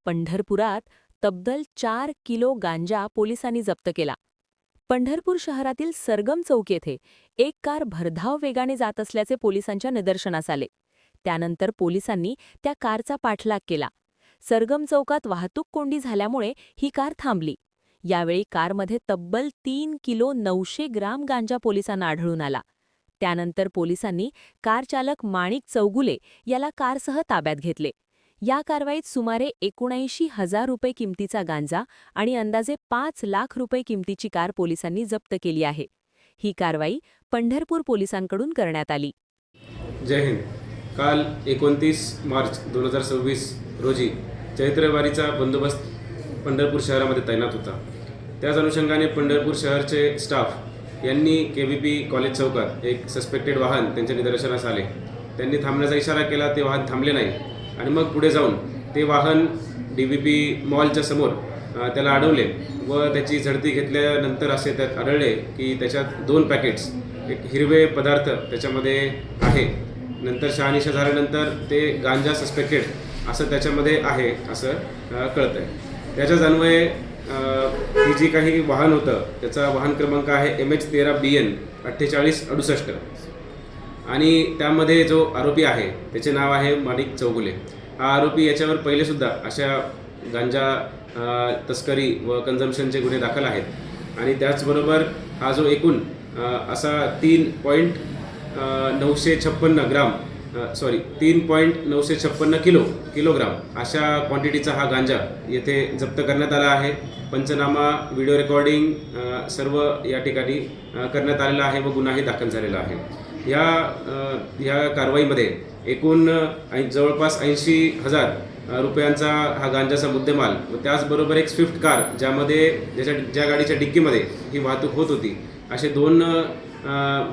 पंढरपुरात तब्बल 4 किलो गांजा पोलिसांनी जप्त केला. पंढरपूर शहरातील सरगम चौक येथे एक कार भरधाव वेगाने जात असल्याचे पोलिसांच्या निदर्शनास आले. त्यानंतर पोलिसांनी त्या कारचा पाठलाग केला. सरगम चौकात वाहतूक कोंडी झाल्यामुळे ही कार थांबली. यावेळी कारमध्ये तब्बल 3 किलो 900 ग्राम गांजा पोलिसांना आढळून आला. त्यानंतर पोलिसांनी कार चालक माणिक चौगुले याला कारसह ताब्यात घेतले. या कारवाईत सुमारे 79,000 रुपये किमतीचा गांजा आणि अंदाजे 5 लाख रुपये किमतीची कार पोलिसांनी जप्त केली आहे. ही कारवाई पंढरपूर पोलिसांकडून करण्यात आली. जय हिंद. काल 29 मार्च 2026 रोजी चैत्रवारीचा बंदोबस्त पंढरपूर शहरामध्ये तैनात होता. त्याच अनुषंगाने पंढरपूर शहरचे स्टाफ यांनी KVP कॉलेज चौकात एक सस्पेक्टेड वाहन त्यांच्या निदर्शनास आले. त्यांनी थांबण्याचा इशारा केला. ते वाहन थांबले नाही आणि मग पुढे जाऊन ते वाहन DVP मॉलच्या समोर त्याला अडवले व त्याची झडती घेतल्यानंतर असे त्यात आढळले की त्याच्यात 2 पॅकेट्स एक हिरवे पदार्थ त्याच्यामध्ये आहे. नंतर शहानिशा झाल्यानंतर ते गांजा सस्पेक्टेड असं त्याच्यामध्ये आहे असं कळतं आहे. त्याच्याच अन्वये ही जी काही वाहन होतं त्याचा वाहन क्रमांक आहे MH13BN 4868 आणि त्यामध्ये जो आरोपी आहे त्याचे नाव आहे माणिक चौगुले. हा आरोपी याच्यावर पहिलेसुद्धा अशा गांजा तस्करी व कन्झम्पशनचे गुन्हे दाखल आहेत आणि त्याचबरोबर हा जो एकूण असा 3.956 किलोग्राम अशा क्वांटिटीचा हा गांजा येथे जप्त करण्यात आला आहे. पंचनामा, व्हिडिओ रेकॉर्डिंग सर्व या ठिकाणी करण्यात आलेला आहे व गुन्हाही दाखल झालेला आहे. ह्या कारवाईमध्ये एकूण जवळपास 80,000 रुपयांचा हा गांजाचा मुद्देमाल व त्याचबरोबर एक स्विफ्ट कार ज्यामध्ये ज्या गाडीच्या डिक्कीमध्ये ही वाहतूक होत होती असे 2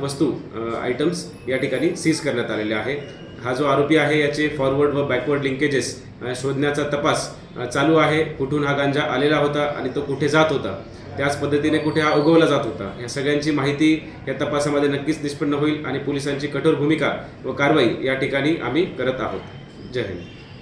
वस्तू आयटम्स या ठिकाणी सीज करण्यात आलेले आहे. हा जो आरोपी आहे याचे फॉरवर्ड व बॅकवर्ड लिंकेजेस शोधण्याचा तपास चालू आहे. कुठून हा गांजा आलेला होता आणि तो कुठे जात होता, त्याच पद्धतीने कुठे हा उगवला जात होता, या सगळ्यांची माहिती या तपासामध्ये नक्कीच निष्पन्न होईल आणि पोलिसांची कठोर भूमिका व कारवाई या ठिकाणी आम्ही करत आहोत. जय हिंद.